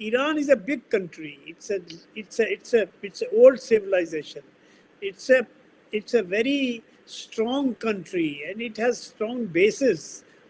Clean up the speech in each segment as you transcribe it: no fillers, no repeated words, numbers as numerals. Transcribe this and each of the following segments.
Iran is a big country. It's a old civilization. It's a it's a very strong country and it has strong bases.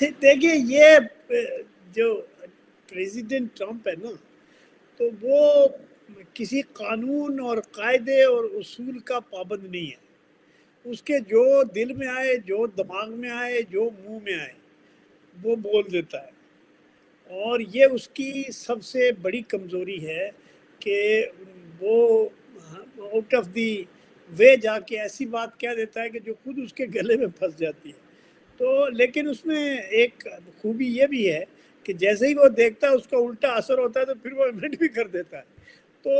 دیکھیے یہ جو president Trump ہے نا، تو وہ کسی قانون اور قاعدے اور اصول کا پابند نہیں ہے. اس کے جو دل میں آئے، جو دماغ میں آئے، جو منہ میں آئے وہ بول دیتا ہے. اور یہ اس کی سب سے بڑی کمزوری ہے کہ وہ آؤٹ آف دی وے جا کے ایسی بات کہہ دیتا ہے کہ جو خود اس کے گلے میں پھنس جاتی ہے. تو لیکن اس میں ایک خوبی یہ بھی ہے کہ جیسے ہی وہ دیکھتا ہے اس کا الٹا اثر ہوتا ہے تو پھر وہ ایمنڈ بھی کر دیتا ہے. تو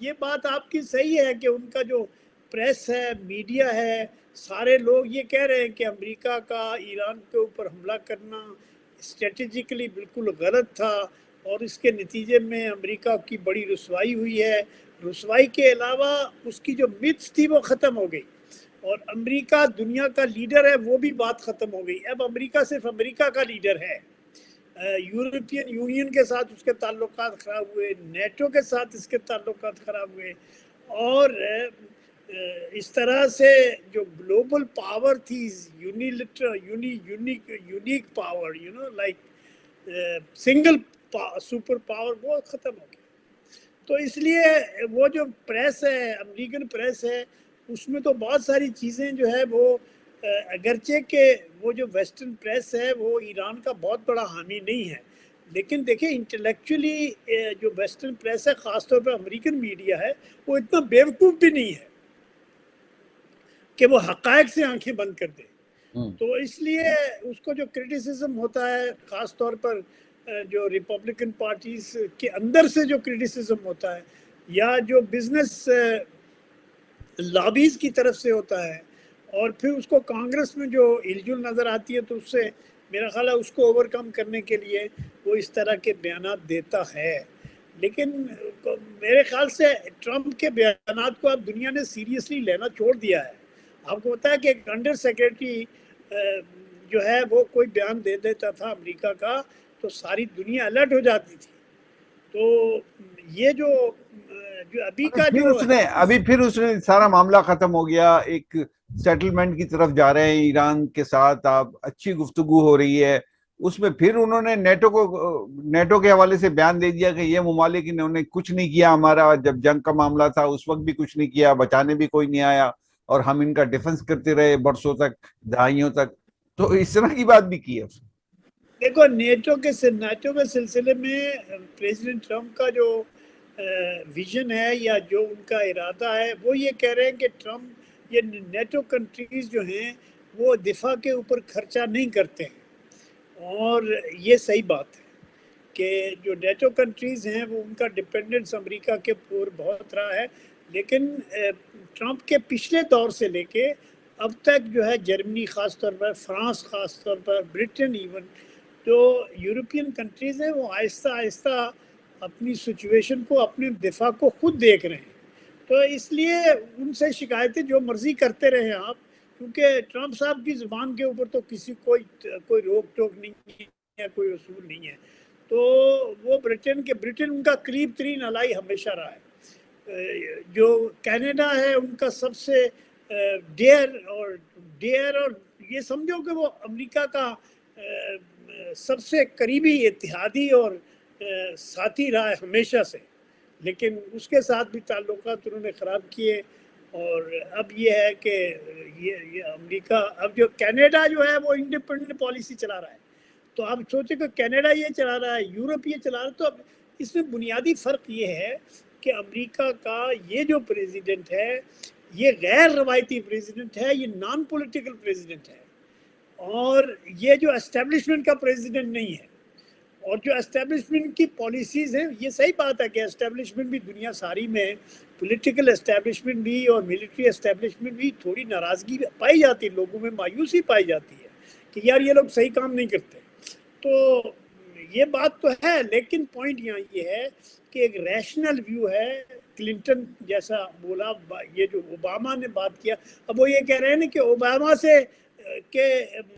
یہ بات آپ کی صحیح ہے کہ ان کا جو پریس ہے، میڈیا ہے، سارے لوگ یہ کہہ رہے ہیں کہ امریکہ کا ایران کے اوپر حملہ کرنا اسٹریٹجیکلی بالکل غلط تھا، اور اس کے نتیجے میں امریکہ کی بڑی رسوائی ہوئی ہے. رسوائی کے علاوہ اس کی جو متس تھی وہ ختم ہو گئی، اور امریکہ دنیا کا لیڈر ہے وہ بھی بات ختم ہو گئی. اب امریکہ صرف امریکہ کا لیڈر ہے. یورپین یونین کے ساتھ اس کے تعلقات خراب ہوئے، نیٹو کے ساتھ اس کے تعلقات خراب ہوئے، اور اس طرح سے جو گلوبل پاور تھی، unique power, like single super power, وہ ختم ہو گیا. تو اس لیے وہ جو پریس ہے، امریکن پریس ہے، اس میں تو بہت ساری چیزیں جو ہے وہ اگرچہ کہ وہ جو ویسٹرن پریس ہے وہ ایران کا بہت بڑا حامی نہیں ہے، لیکن دیکھیں انٹلیکچولی جو ویسٹرن پریس ہے، خاص طور پہ امریکن میڈیا ہے، وہ اتنا بیوقوف بھی نہیں ہے کہ وہ حقائق سے آنکھیں بند کر دے. تو اس لیے اس کو جو کرٹیسزم ہوتا ہے، خاص طور پر جو ریپبلکن پارٹیز کے اندر سے جو کرٹیسزم ہوتا ہے، یا جو بزنس لابیز کی طرف سے ہوتا ہے، اور پھر اس کو کانگریس میں جو ہلجل نظر آتی ہے، تو اس سے میرا خیال ہے اس کو اوور کم کرنے کے لیے وہ اس طرح کے بیانات دیتا ہے. لیکن میرے خیال سے ٹرمپ کے بیانات کو اب دنیا نے سیریسلی لینا چھوڑ دیا ہے. آپ کو پتا ہے کہ ایک انڈر سیکرٹری جو ہے وہ کوئی بیان دے دیتا تھا امریکہ کا تو ساری دنیا الرٹ ہو جاتی تھی. تو یہ جو ابھی کا جو پھر اس نے سارا معاملہ ختم ہو گیا، ایک سیٹلمنٹ کی طرف جا رہے ہیں ایران کے ساتھ، آپ اچھی گفتگو ہو رہی ہے. اس میں پھر انہوں نے نیٹو کے حوالے سے بیان دے دیا کہ یہ ممالک انہوں نے کچھ نہیں کیا، ہمارا جب جنگ کا معاملہ تھا اس وقت بھی کچھ نہیں کیا، بچانے بھی کوئی نہیں آیا، اور ہم ان کا ڈیفنس کرتے رہے برسوں تک، دہائیوں تک. تو اس طرح کی بات بھی کی ہے. دیکھو نیٹو کے سلسلے میں پریزیڈنٹ ٹرمپ کا جو ویژن ہے یا جو ان کا ارادہ ہے، وہ یہ کہہ رہے ہیں کہ ٹرمپ یہ نیٹو کنٹریز جو ہیں وہ دفاع کے اوپر خرچہ نہیں کرتے ہیں. اور یہ صحیح بات ہے کہ جو نیٹو کنٹریز ہیں وہ ان کا ڈپینڈنس امریکہ کے اوپر بہت رہا ہے. لیکن ٹرمپ کے پچھلے دور سے لے کے اب تک جو ہے جرمنی خاص طور پر، فرانس خاص طور پر، برٹن ایون، جو یورپین کنٹریز ہیں وہ آہستہ آہستہ اپنی سچویشن کو، اپنے دفاع کو خود دیکھ رہے ہیں. تو اس لیے ان سے شکایتیں جو مرضی کرتے رہیں آپ، کیونکہ ٹرمپ صاحب کی زبان کے اوپر تو کسی کوئی روک ٹوک نہیں ہے، کوئی اصول نہیں ہے. تو وہ برٹن ان کا قریب ترین الائی ہمیشہ رہا ہے. جو کینیڈا ہے ان کا سب سے ڈیئر اور یہ سمجھو کہ وہ امریکہ کا سب سے قریبی اتحادی اور ساتھی رہا ہے ہمیشہ سے. لیکن اس کے ساتھ بھی تعلقات انہوں نے خراب کیے. اور اب یہ ہے کہ یہ امریکہ، اب جو کینیڈا جو ہے وہ انڈیپینڈنٹ پالیسی چلا رہا ہے. تو آپ سوچیں کہ کینیڈا یہ چلا رہا ہے، یورپ یہ چلا رہا ہے. تو اب اس میں بنیادی فرق یہ ہے کہ امریکہ کا یہ جو پریزیڈنٹ ہے یہ غیر روایتی پریزیڈنٹ ہے، یہ نان پولیٹیکل پریزیڈنٹ ہے، اور یہ جو اسٹیبلشمنٹ کا پریزیڈنٹ نہیں ہے. اور جو اسٹیبلشمنٹ کی پالیسیز ہیں، یہ صحیح بات ہے کہ اسٹیبلشمنٹ بھی دنیا ساری میں، پولیٹیکل اسٹیبلشمنٹ بھی اور ملٹری اسٹیبلشمنٹ بھی تھوڑی ناراضگی پائی جاتی ہے، لوگوں میں مایوسی پائی جاتی ہے کہ یار یہ لوگ صحیح کام نہیں کرتے. تو یہ بات تو ہے، لیکن پوائنٹ یہاں یہ ہے کہ ایک ریشنل ویو ہے. کلنٹن جیسا بولا، یہ جو اوباما نے بات کیا، اب وہ یہ کہہ رہے ہیں کہ اوباما سے کہ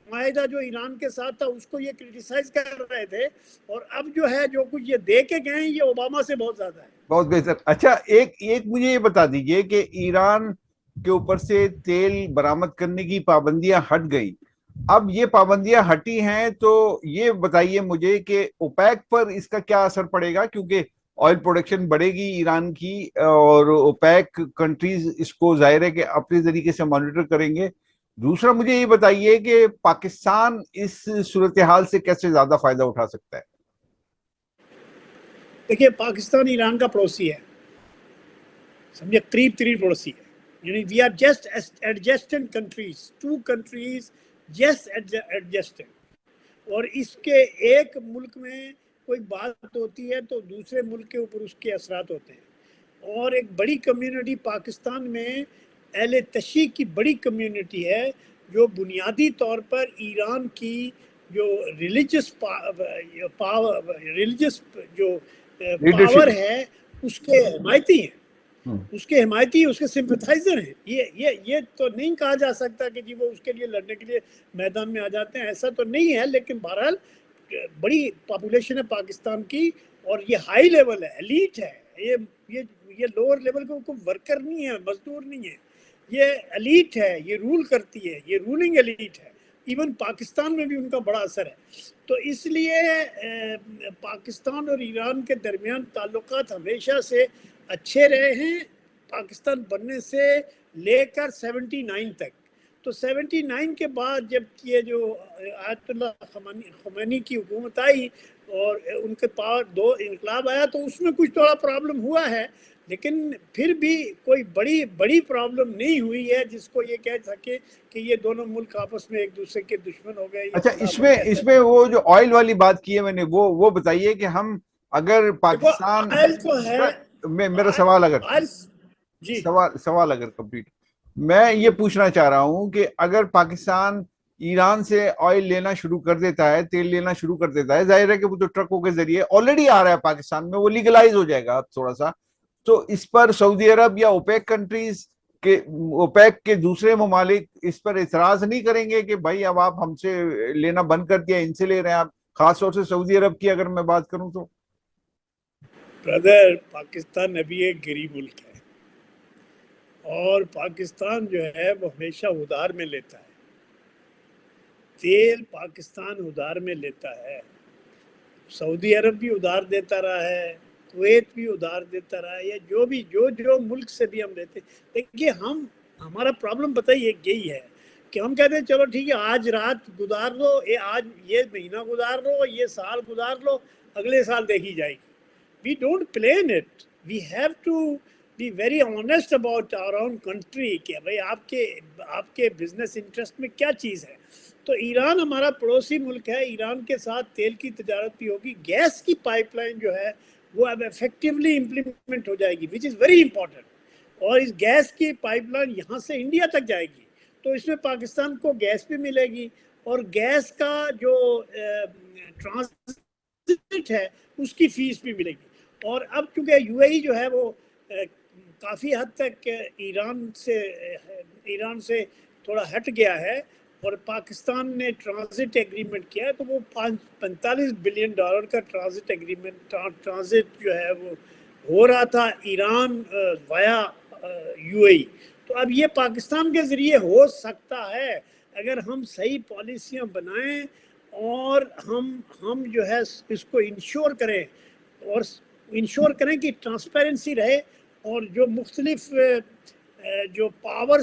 معاہدہ جو ایران کے ساتھ تھا اس کو یہ کرٹیسائز کر رہے تھے، اور اب جو ہے جو کچھ یہ دے کے گئے ہیں یہ اوباما سے بہت زیادہ ہے. بہت بہتر. اچھا ایک مجھے یہ بتا دیجئے کہ ایران کے اوپر سے تیل برآمد کرنے کی پابندیاں ہٹ گئی، اب یہ پابندیاں ہٹی ہیں تو یہ بتائیے مجھے کہ اوپیک پر اس کا کیا اثر پڑے گا، کیونکہ آئل پروڈکشن بڑھے گی ایران کی، اور اوپیک کنٹریز اس کو ظاہر ہے کہ اپنے طریقے سے مانیٹر کریں گے۔ دوسرا مجھے یہ بتائیے کہ پاکستان اس صورتحال سے کیسے زیادہ فائدہ اٹھا سکتا ہے؟ دیکھیے پاکستان ایران کا پڑوسی ہے، سمجھے قریب ترین پڑوسی ہے، یعنی we are just adjacent countries, two countries just adjacent, اور اس کے ایک ملک میں کوئی بات ہوتی ہے تو دوسرے ملک کے اوپر اس کے اثرات ہوتے ہیں۔ اور ایک بڑی کمیونٹی پاکستان میں اہل تشیع کی بڑی کمیونٹی ہے جو بنیادی طور پر ایران کی جو ریلیجس جو پاور لیڈرشپ۔ ہے اس کے حمایتی ہیں، اس کے حمایتی، اس کے سمپتھائزر ہیں۔ یہ تو نہیں کہا جا سکتا کہ جی وہ اس کے لیے لڑنے کے لیے میدان میں آ جاتے ہیں، ایسا تو نہیں ہے، لیکن بہرحال بڑی پاپولیشن ہے پاکستان کی، اور یہ ہائی لیول ہے، ایلیٹ ہے، یہ لوور لیول کا کوئی ورکر نہیں ہے، مزدور نہیں ہے، یہ ایلیٹ ہے، یہ رول کرتی ہے، یہ رولنگ ایلیٹ ہے۔ ایون پاکستان میں بھی ان کا بڑا اثر ہے۔ تو اس لیے پاکستان اور ایران کے درمیان تعلقات ہمیشہ سے اچھے رہے ہیں، پاکستان بننے سے لے کر 79 تک۔ تو 79 کے بعد جب یہ جو آیت اللہ خمینی کی حکومت آئی اور ان کے پاس دو انقلاب آیا تو اس میں کچھ تھوڑا پرابلم ہوا ہے، لیکن پھر بھی کوئی بڑی پرابلم نہیں ہوئی ہے جس کو یہ کہہ سکے کہ یہ دونوں ملک آپس میں ایک دوسرے کے دشمن ہو گئے یا اچھا، خلا اس ہو میں گئے، ایسا اس میں نہیں۔ وہ جو آئل والی بات کی ہے میں نے، وہ بتائیے کہ ہم اگر دیکھو پاکستان، آئل تو ہے، میرا سوال اگر آئل جی سوال اگر کمپلیٹ، میں یہ پوچھنا چاہ رہا ہوں کہ اگر پاکستان ایران سے آئل لینا شروع کر دیتا ہے، تیل لینا شروع کر دیتا ہے، ظاہر ہے کہ وہ تو ٹرکوں کے ذریعے آلریڈی آ رہا ہے پاکستان میں، وہ لیگلائز ہو جائے گا تھوڑا سا، تو اس پر سعودی عرب یا اوپیک کنٹریز کہ اوپیک کے دوسرے ممالک اس پر اعتراض نہیں کریں گے کہ بھائی اب آپ ہم سے لینا بند کر دیا، ان سے لے رہے ہیں آپ، خاص طور سے سعودی عرب کی اگر میں بات کروں تو؟ برادر، پاکستان ابھی ایک غریب ملک ہے، اور پاکستان جو ہے وہ ہمیشہ ادھار میں لیتا ہے، تیل پاکستان ادھار میں لیتا ہے، سعودی عرب بھی ادھار دیتا رہا ہے، کویت بھی ادھار دیتا رہا ہے، یا جو ملک سے بھی ہم لیتے ہیں۔ دیکھیے ہمارا پرابلم پتہ ہی یہی ہے کہ ہم کہتے ہیں چلو ٹھیک ہے آج رات گزار لو، آج یہ مہینہ گزار لو، یہ سال گزار لو، اگلے سال دیکھی جائے گی۔ We don't plan it. We have to be very honest about our own country کہ بھئی آپ کے بزنس انٹرسٹ میں کیا چیز ہے۔ تو ایران ہمارا پڑوسی ملک ہے، ایران کے ساتھ تیل کی تجارت بھی ہوگی، گیس کی پائپ لائن جو ہے وہ اب ایفیکٹیولی امپلیمنٹ ہو جائے گی، وچ از ویری امپورٹنٹ، اور اس گیس کی پائپ لائن یہاں سے انڈیا تک جائے گی، تو اس میں پاکستان کو گیس بھی ملے گی، اور گیس کا جو ٹرانزٹ ہے اس کی فیس بھی ملے گی۔ اور اب چونکہ یو اے ای جو ہے وہ کافی حد تک ایران سے تھوڑا ہٹ گیا ہے، اور پاکستان نے ٹرانزٹ ایگریمنٹ کیا ہے، تو وہ $45 بلین کا ٹرانزٹ جو ہے وہ ہو رہا تھا ایران وایا یو اے ای، تو اب یہ پاکستان کے ذریعے ہو سکتا ہے اگر ہم صحیح پالیسیاں بنائیں، اور ہم جو ہے اس کو انشور کریں، اور انشور کریں کہ ٹرانسپیرنسی رہے، اور جو مختلف جو پاور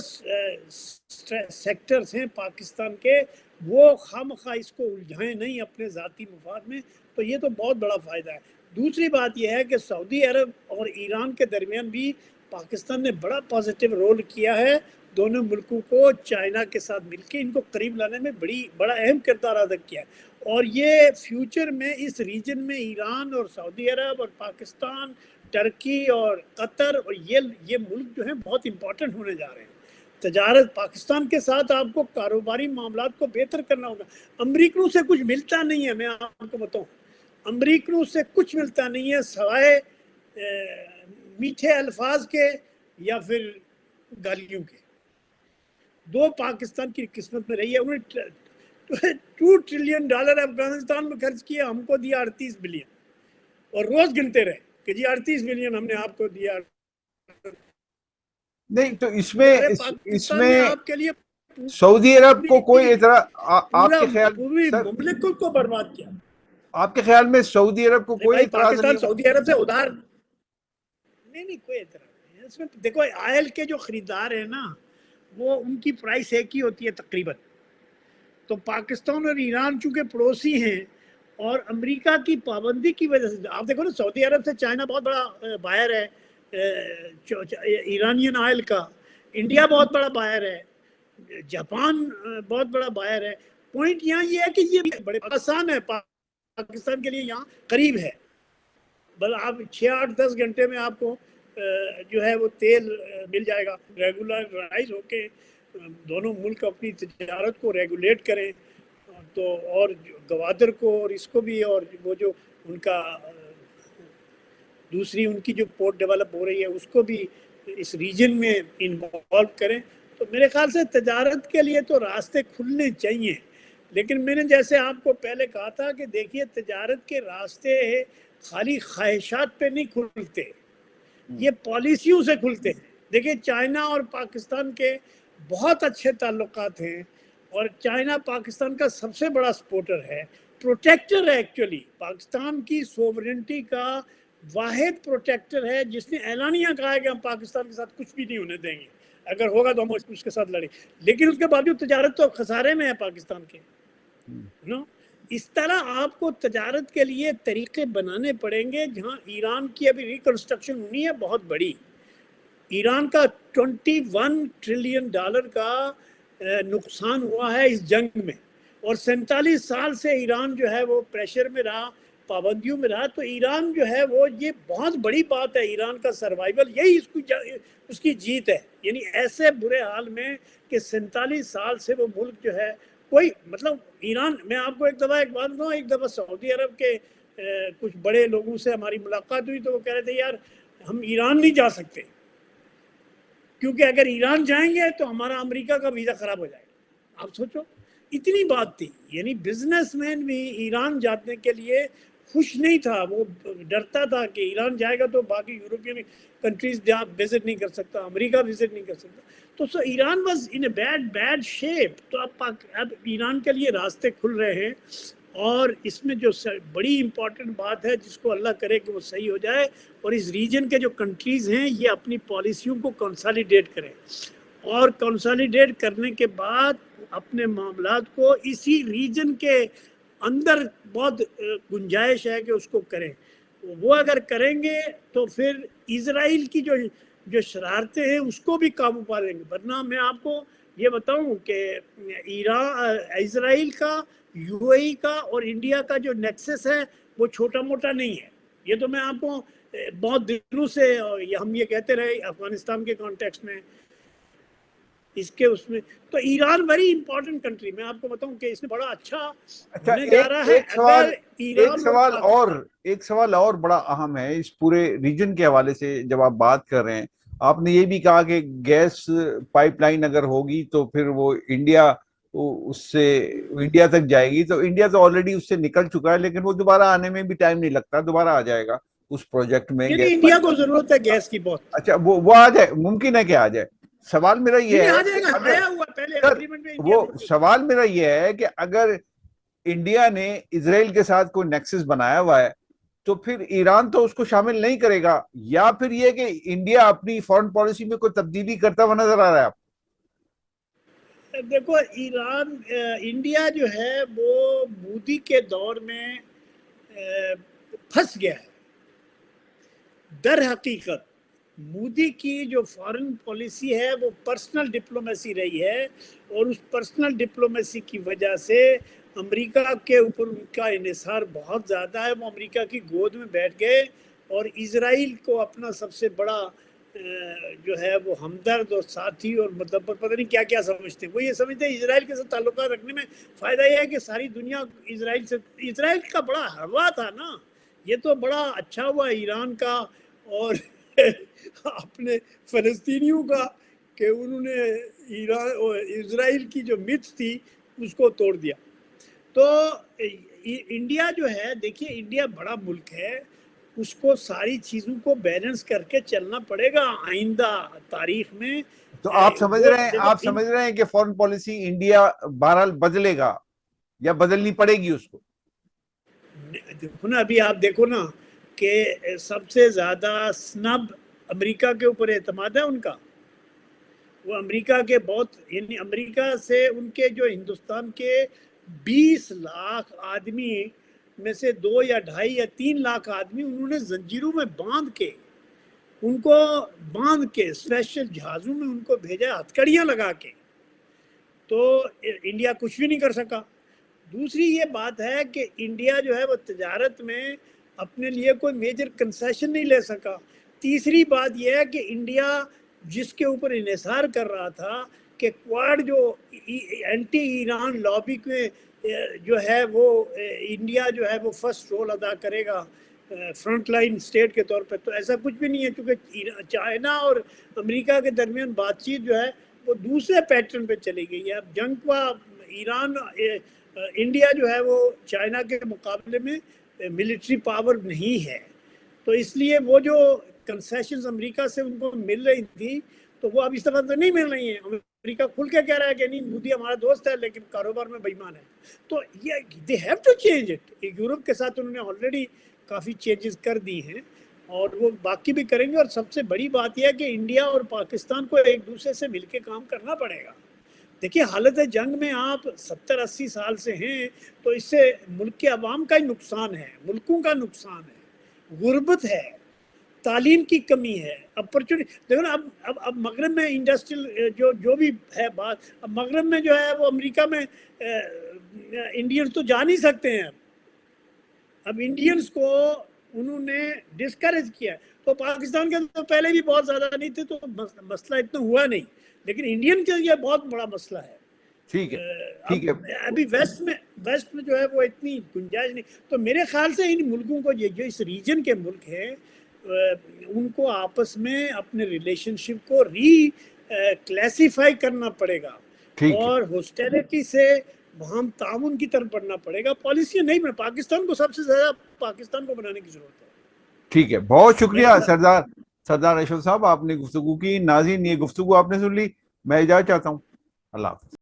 سیکٹرز ہیں پاکستان کے وہ خواہ اس کو الجھائیں نہیں اپنے ذاتی مفاد میں، تو یہ تو بہت بڑا فائدہ ہے۔ دوسری بات یہ ہے کہ سعودی عرب اور ایران کے درمیان بھی پاکستان نے بڑا پازیٹیو رول کیا ہے، دونوں ملکوں کو چائنا کے ساتھ مل کے ان کو قریب لانے میں بڑا اہم کردار ادا کیا ہے، اور یہ فیوچر میں اس ریجن میں ایران اور سعودی عرب اور پاکستان، ترکی اور قطر، اور یہ ملک جو ہیں بہت امپورٹنٹ ہونے جا رہے ہیں۔ تجارت پاکستان کے ساتھ آپ کو کاروباری معاملات کو بہتر کرنا ہوگا۔ امریکنوں سے کچھ ملتا نہیں ہے، میں آپ کو بتاؤں، امریکنوں سے کچھ ملتا نہیں ہے سوائے میٹھے الفاظ کے یا پھر گالیوں کے۔ دو پاکستان کی قسمت میں رہی ہے، انہوں نے $2 ٹریلین افغانستان میں خرچ کیا، ہم کو دیا 38 بلین، اور روز گنتے رہے کہ جی 38 بلین ہم نے آپ کو دیا۔ نہیں تو اس میں ارے پاکستان نے آپ کے لیے سعودی عرب کو کوئی اعتراض آپ کے خیال پوری سر مملکت کو برباد کیا. آپ کے خیال میں سعودی عرب کو کوئی بھائی اعتراض پاکستان نہیں؟ سعودی عرب سے ادھار نہیں کوئی اعتراض نہیں ہے اس میں. دیکھو آئل کے جو خریدار ہیں نا وہ ان کی پرائس ایک ہی ہوتی ہے تقریباً. تو پاکستان اور ایران چونکہ پڑوسی ہیں اور امریکہ کی پابندی کی وجہ سے آپ دیکھو نا سعودی عرب سے چائنا بہت بڑا بائر ہے ایرانین آئل کا. انڈیا بہت بڑا بائر ہے. جاپان بہت بڑا بائر ہے. پوائنٹ یہاں یہ ہے کہ یہ بڑے آسان ہے پاکستان کے لیے یہاں قریب ہے. بل آپ 6-8-10 گھنٹے میں آپ کو جو ہے وہ تیل مل جائے گا. ریگولرائز ہو کے دونوں ملک اپنی تجارت کو ریگولیٹ کریں تو اور گوادر کو اور اس کو بھی اور وہ جو ان کا دوسری ان کی جو پورٹ ڈیولپ ہو رہی ہے اس کو بھی اس ریجن میں انوالو کریں. تو میرے خیال سے تجارت کے لیے تو راستے کھلنے چاہیے. لیکن میں نے جیسے آپ کو پہلے کہا تھا کہ دیکھیے تجارت کے راستے خالی خواہشات پہ نہیں کھلتے, یہ پالیسیوں سے کھلتے ہیں. دیکھیے چائنا اور پاکستان کے بہت اچھے تعلقات ہیں اور چائنا پاکستان کا سب سے بڑا سپورٹر ہے, پروٹیکٹر ہے. ایکچولی پاکستان کی سوورنٹی کا واحد پروٹیکٹر ہے جس نے اعلانیہ کہا ہے کہ ہم پاکستان کے ساتھ کچھ بھی نہیں ہونے دیں گے, اگر ہوگا تو ہم اس کے ساتھ لڑیں. لیکن اس کے باوجود تجارت تو خسارے میں ہے پاکستان کے. اس طرح آپ کو تجارت کے لیے طریقے بنانے پڑیں گے. جہاں ایران کی ابھی ریکنسٹرکشن ہونی ہے بہت بڑی. ایران کا $21 ٹریلین کا نقصان ہوا ہے اس جنگ میں اور 47 سال سے ایران جو ہے وہ پریشر میں رہا, پابندیوں میں رہا. تو ایران جو ہے وہ یہ بہت بڑی بات ہے. ایران کا سروائیول یہی اس کی جیت ہے. یعنی ایسے برے حال میں کہ 47 سال سے وہ ملک جو ہے کوئی مطلب ایران. میں آپ کو ایک بات بتاؤں, ایک دفعہ سعودی عرب کے کچھ بڑے لوگوں سے ہماری ملاقات ہوئی تو وہ کہہ رہے تھے یار ہم ایران نہیں جا سکتے کیونکہ اگر ایران جائیں گے تو ہمارا امریکہ کا ویزا خراب ہو جائے گا. آپ سوچو اتنی بات تھی. یعنی بزنس مین بھی ایران جانے کے لیے خوش نہیں تھا. وہ ڈرتا تھا کہ ایران جائے گا تو باقی یورپین کنٹریز جہاں وزٹ نہیں کر سکتا, امریکہ وزٹ نہیں کر سکتا. تو Iran was in a bad shape. تو اب ایران کے لیے راستے کھل رہے ہیں اور اس میں جو بڑی امپورٹنٹ بات ہے جس کو اللہ کرے کہ وہ صحیح ہو جائے اور اس ریجن کے جو کنٹریز ہیں یہ اپنی پالیسیوں کو کنسالیڈیٹ کریں اور کنسالیڈیٹ کرنے کے بعد اپنے معاملات کو اسی ریجن کے اندر بہت گنجائش ہے کہ اس کو کریں. وہ اگر کریں گے تو پھر اسرائیل کی جو شرارتیں ہیں اس کو بھی قابو پا لیں گے. ورنہ میں آپ کو یہ بتاؤں کہ اسرائیل کا, یو اے ای کا اور انڈیا کا جو نیکسس ہے وہ چھوٹا موٹا نہیں ہے. یہ تو میں آپ کو بہت دنوں سے ہم یہ کہتے رہے افغانستان کے کانٹیکسٹ میں اس کے اس میں. تو ایران ویری امپورٹنٹ کنٹری. میں آپ کو بتاؤں کہ اس میں بڑا اچھا ہونے جا رہا ہے. اگر ایران ایک سوال اور بڑا اہم ہے اس پورے ریجن کے حوالے سے جب آپ بات کر رہے ہیں. آپ نے یہ بھی کہا کہ گیس پائپ لائن اگر ہوگی تو پھر وہ انڈیا اس سے انڈیا تک جائے گی. تو انڈیا تو آلریڈی اس سے نکل چکا ہے لیکن وہ دوبارہ آنے میں بھی ٹائم نہیں لگتا, دوبارہ آ جائے گا اس پروجیکٹ میں. یعنی گیس انڈیا کو ضرورت ہے گیس کی بہت. اچھا وہ آ جائے, ممکن ہے کہ آ جائے. سوال میرا یہ نہیں ہے آ جائے گا, اگر آیا ہوا پہلے سر اگریمنٹ میں انڈیا وہ سوال میرا یہ ہے کہ اگر انڈیا نے اسرائیل کے ساتھ کوئی نیکسس بنایا ہوا ہے تو پھر ایران تو اس کو شامل نہیں کرے گا, یا پھر یہ کہ انڈیا اپنی فورن پالیسی میں کوئی تبدیلی کرتا ہوا نظر آ رہا ہے آپ؟ دیکھو ایران انڈیا جو ہے وہ مودی کے دور میں پھنس گیا ہے. در حقیقت مودی کی جو فارن پالیسی ہے وہ پرسنل ڈپلومیسی رہی ہے اور اس پرسنل ڈپلومیسی کی وجہ سے امریکہ کے اوپر ان کا انحصار بہت زیادہ ہے. وہ امریکہ کی گود میں بیٹھ گئے اور اسرائیل کو اپنا سب سے بڑا جو ہے وہ ہمدرد اور ساتھی اور مطلب پتہ نہیں کیا کیا سمجھتے ہیں. وہ یہ سمجھتے ہیں اسرائیل کے ساتھ تعلقات رکھنے میں فائدہ یہ ہے کہ ساری دنیا اسرائیل کا بڑا ہوا تھا نا. یہ تو بڑا اچھا ہوا ایران کا اور اپنے فلسطینیوں کا کہ انہوں نے ایران اور اسرائیل کی جو متھ تھی اس کو توڑ دیا. تو انڈیا جو ہے دیکھیے انڈیا بڑا ملک ہے اس کو ساری چیزوں کو بیلنس کر کے چلنا پڑے گا آئندہ تاریخ میں. تو آپ سمجھ رہے ہیں کہ فورن پالیسی انڈیا بہرحال بدلے گا یا بدلنی پڑے گی اس کو؟ دیکھو نا, ابھی آپ دیکھو نا کہ سب سے زیادہ سنب امریکہ کے اوپر اعتماد ہے ان کا. وہ امریکہ کے بہت, یعنی امریکہ سے ان کے جو ہندوستان کے 20 لاکھ آدمی میں سے 2 یا 2.5 یا 3 لاکھ آدمی انہوں نے زنجیروں میں باندھ کے, ان کو باندھ کے اسپیشل جہازوں میں ان کو بھیجا, ہتھکڑیاں لگا کے. تو انڈیا کچھ بھی نہیں کر سکا. دوسری یہ بات ہے کہ انڈیا جو ہے وہ تجارت میں اپنے لیے کوئی میجر کنسیشن نہیں لے سکا. تیسری بات یہ ہے کہ انڈیا جس کے اوپر انحصار کر رہا تھا کہ کوائڈ جو اینٹی ایران لابی کے جو ہے وہ انڈیا جو ہے وہ فرسٹ رول ادا کرے گا فرنٹ لائن اسٹیٹ کے طور پہ, تو ایسا کچھ بھی نہیں ہے, کیونکہ چائنا اور امریکہ کے درمیان بات چیت جو ہے وہ دوسرے پیٹرن پہ چلی گئی ہے. اب جنگ کا ایران انڈیا جو ہے وہ چائنا کے مقابلے میں ملٹری پاور نہیں ہے, تو اس لیے وہ جو کنسیشنز امریکہ سے ان کو مل رہی تھی تو وہ اب اس طرح سے نہیں مل رہی ہیں. امریکہ کھل کے کہہ رہا ہے کہ نہیں, مودی ہمارا دوست ہے لیکن کاروبار میں بے ایمان ہے. تو یہ they have to change it. Europe کے ساتھ انہوں نے آلریڈی کافی چینجز کر دی ہیں اور وہ باقی بھی کریں گے. اور سب سے بڑی بات یہ ہے کہ انڈیا اور پاکستان کو ایک دوسرے سے مل کے کام کرنا پڑے گا. دیکھیے حالت جنگ میں آپ 70-80 سال سے ہیں, تو اس سے ملک کے عوام کا ہی نقصان ہے, ملکوں کا نقصان ہے, غربت ہے, تعلیم کی کمی ہے, اپرچونٹی. دیکھو نا اب مغرب میں انڈسٹریل جو بھی ہے بات, اب مغرب میں جو ہے وہ امریکہ میں انڈینز تو جا نہیں سکتے ہیں. اب انڈینز کو انہوں نے ڈسکریج کیا. تو پاکستان کے تو پہلے بھی بہت زیادہ نہیں تھے تو مسئلہ اتنا ہوا نہیں, لیکن انڈین کے لیے بہت بڑا مسئلہ ہے. ٹھیک ہے. ابھی ویسٹ میں جو ہے وہ اتنی گنجائش نہیں. تو میرے خیال سے ان ملکوں کو جو اس ریجن کے ملک ہیں ان کو آپس میں اپنے ریلیشن شپ کو کلیسیفائی کرنا پڑے گا, اور ہوسٹیلٹی سے ہم تعاون کی طرف بڑھنا پڑے گا. پالیسیاں نہیں بنا, پاکستان کو سب سے زیادہ پاکستان کو بنانے کی ضرورت ہے. ٹھیک ہے, بہت شکریہ سردار اشرف صاحب, آپ نے گفتگو کی. ناظرین, یہ گفتگو آپ نے سن لی, میں اجازت چاہتا ہوں. اللہ حافظ.